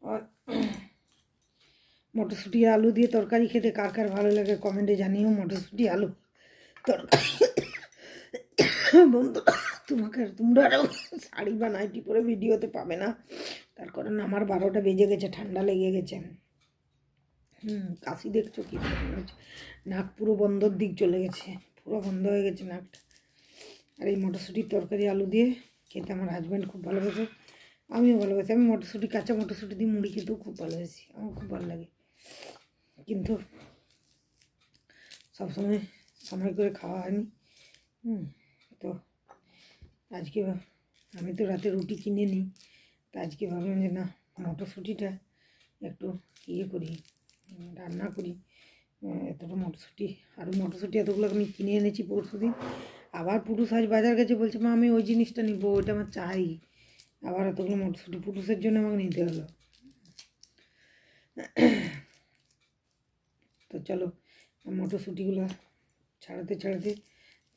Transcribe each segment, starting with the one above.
আর মটরশুঁটি আলু দিয়ে তরকারি খেতে কার কার ভালো লাগে কমেন্টে জানিও। মটরশুঁটি আলু তরকারি বন্ধু তোমরা শাড়ি বা নাইটি পরে ভিডিওতে পাবে না, তার কারণ আমার 12টা বেজে গেছে, ঠান্ডা লেগে গেছে। কাশি দেখছো কি মনে হচ্ছে, নাক পুরো বন্ধর দিক চলে গেছে, পুরো বন্ধ হয়ে গেছে নাকটা। আর এই মটরশুঁটির তরকারি আলু দিয়ে খেতে আমার হাজব্যান্ড খুব ভালোবাসে, আমিও ভালোবাসি। আমি মটরশুঁটি কাঁচা মটরশুঁটি দিয়ে মুড়ি খেতেও খুব ভালোবাসি, আমার খুব ভালো লাগে, কিন্তু সবসময় সময় করে খাওয়া হয়নি। তো আজকে আমি তো রাতে রুটি কিনে নিই, তা আজকে ভাবলাম যে না মটরশুঁটিটা একটু ইয়ে করি, রান্না করি। এতটা মটরশুঁটি, আরও মটরশুঁটি এতগুলো আমি কিনে এনেছি পরশু দিন। আবার পুরুষ আজ বাজার গেছে, বলছে মা আমি ওই জিনিসটা নিব, ওইটা আমার চাই। আবার এতগুলো মটরশুঁটি পুরুষের জন্য আমাকে নিতে হলো। তো চলো মটরশুঁটিগুলো ছাড়াতে ছাড়াতে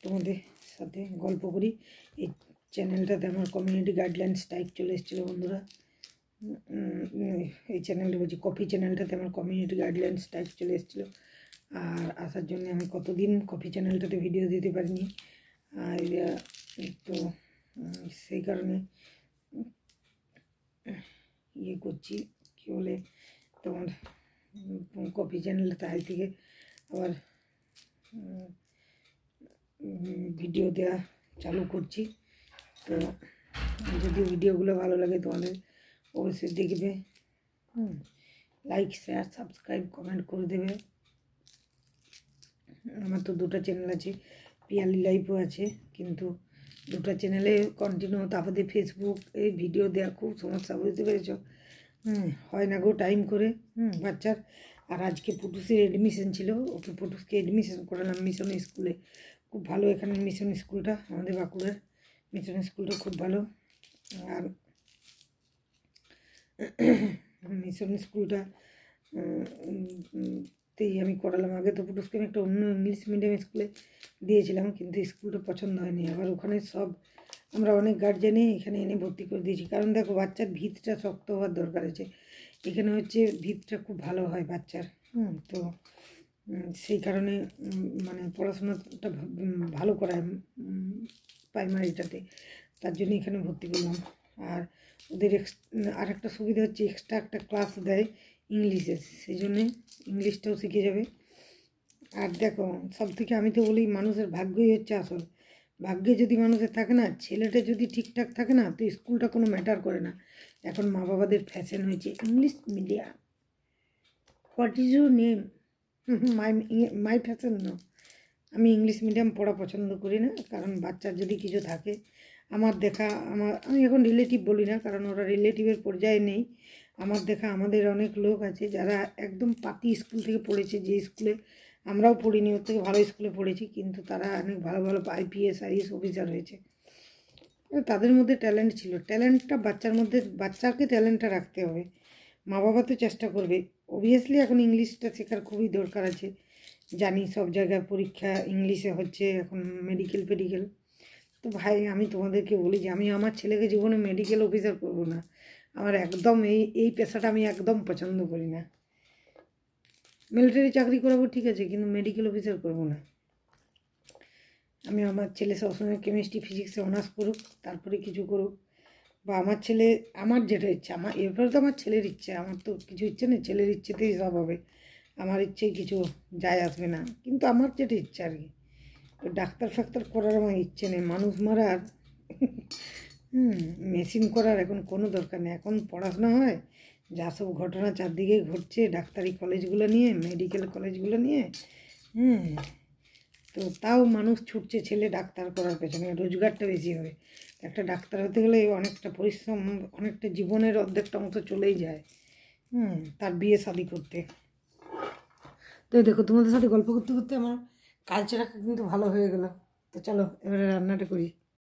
তোমাদের সাথে গল্প করি। এই চ্যানেলটাতে আমার কমিউনিটি গাইডলাইন স্ট্রাইক চলে এসেছিলো বন্ধুরা। এই চ্যানেলটা বলছি কফি চ্যানেলটাতে আমার কমিউনিটি গাইডলাইন স্ট্রাইক চলে এসেছিলো, আর আসার জন্য আমি কতদিন কফি চ্যানেলটাতে ভিডিও দিতে পারিনি। আর তো সেই কারণে ইয়ে করছি, কী বলে তোমার কফি চ্যানেলটা আজ থেকে আবার ভিডিও দেওয়া চালু করছি। তো যদি ভিডিওগুলো ভালো লাগে তোমাদের অবশ্যই দেখবে, লাইক শেয়ার সাবস্ক্রাইব কমেন্ট করে দেবে। আমার তো 2টা চ্যানেল আছে, পিয়ালি লাইফও আছে, কিন্তু 2টা চ্যানেলে কন্টিনিউ, তারপরে ফেসবুক এই ভিডিও দেওয়া খুব সমস্যা, বুঝতে পেরেছ? হয় না গো টাইম করে বাচ্চার। আর আজকে পুটুসের এডমিশন ছিল, ওকে পুটুসকে এডমিশন করালাম মিশন স্কুলে। খুব ভালো এখানে মিশন স্কুলটা, আমাদের বাঁকুড়ার মিশন স্কুলটা খুব ভালো। আর মিশন স্কুলটা তেই আমি করালাম। আগে তো পুটুসকে আমি একটা অন্য ইংলিশ মিডিয়াম স্কুলে দিয়েছিলাম, কিন্তু স্কুলটা পছন্দ হয়নি। আবার ওখানে সব আমরা অনেক গার্জেনে এখানে এনে ভর্তি করে দিয়েছি, কারণ দেখো বাচ্চার ভিতটা শক্ত হওয়ার দরকার আছে। এখানে হচ্ছে ভিতটা খুব ভালো হয় বাচ্চার। তো সেই কারণে মানে পড়াশোনাটা ভালো করায় প্রাইমারিটাতে, তার জন্য এখানে ভর্তি করলাম। আর ওদের আর একটা সুবিধা হচ্ছে এক্সট্রা একটা ক্লাস দেয় ইংলিশের, সেই জন্যে ইংলিশটাও শিখে যাবে। আর দেখো সব থেকে আমি তো বলি মানুষের ভাগ্যই হচ্ছে আসল। ভাগ্যে যদি মানুষের থাকে না, ছেলেটা যদি ঠিকঠাক থাকে না, তো স্কুলটা কোনো ম্যাটার করে না। এখন মা বাবাদের ফ্যাশন হয়েছে English medium, what is your name, my fashion no. আমি ইংলিশ মিডিয়াম পড়া পছন্দ করি না, কারণ বাচ্চার যদি কিছু থাকে, আমার দেখা আমি এখন রিলেটিভ বলি না, কারণ ওরা রিলেটিভের পর্যায়ে নেই। আমার দেখা আমাদের অনেক লোক আছে যারা একদম পাতি স্কুল থেকে পড়েছে, যে স্কুলে আমরাও পড়িনি, ওর থেকে ভালো স্কুলে পড়েছি, কিন্তু তারা অনেক ভালো ভালো IPS IAS অফিসার হয়েছে। তাদের মধ্যে ট্যালেন্ট ছিল, ট্যালেন্টটা বাচ্চার মধ্যে, বাচ্চাকে ট্যালেন্টটা রাখতে হবে। মা বাবা তো চেষ্টা করবে। অবভিয়াসলি এখন ইংলিশটা শেখার খুবই দরকার আছে, জানি সব জায়গায় পরীক্ষা ইংলিশে হচ্ছে, এখন মেডিকেল ফেডিকেল। তো ভাই আমি তোমাদেরকে বলি যে আমি আমার ছেলেকে জীবনে মেডিকেল অফিসার করব না। আমার একদম এই পেশাটা আমি একদম পছন্দ করি না। মিলিটারি চাকরি করাবো ঠিক আছে, কিন্তু মেডিকেল অফিসার করব না। আমি আমার ছেলে সবসময় কেমিস্ট্রি ফিজিক্সে অনার্স করুক, তারপরে কিছু করুক, বা আমার ছেলে আমার যেটা ইচ্ছা, আমার এরপরে তো আমার ছেলের ইচ্ছে, আমার তো কিছু ইচ্ছে নেই, ছেলের ইচ্ছেতেই সব হবে, আমার ইচ্ছে কিছু যায় আসবে না। কিন্তু আমার যেটা ইচ্ছা আর কি, ডাক্তার ফাক্তার করার আমার ইচ্ছে নেই, মানুষ মারার মেশিন করার এখন কোনো দরকার নেই। এখন পড়াশোনা হয়, যা সব ঘটনা চারদিকে ঘটছে ডাক্তারি কলেজগুলো নিয়ে, মেডিকেল কলেজগুলো নিয়ে, তো তাও মানুষ ছুটছে ছেলে ডাক্তার করার পেছনে, রোজগারটা বেশি হবে। একটা ডাক্তার হতে গেলে অনেকটা পরিশ্রম, অনেকটা জীবনের অর্ধেকটা অংশ চলেই যায় তার বিয়ে শাদি করতে। তো দেখো তোমাদের সাথে গল্প করতে করতে আমার কালচারটা কিন্তু ভালো হয়ে গেল। তো চলো এবারে রান্নাটা করি।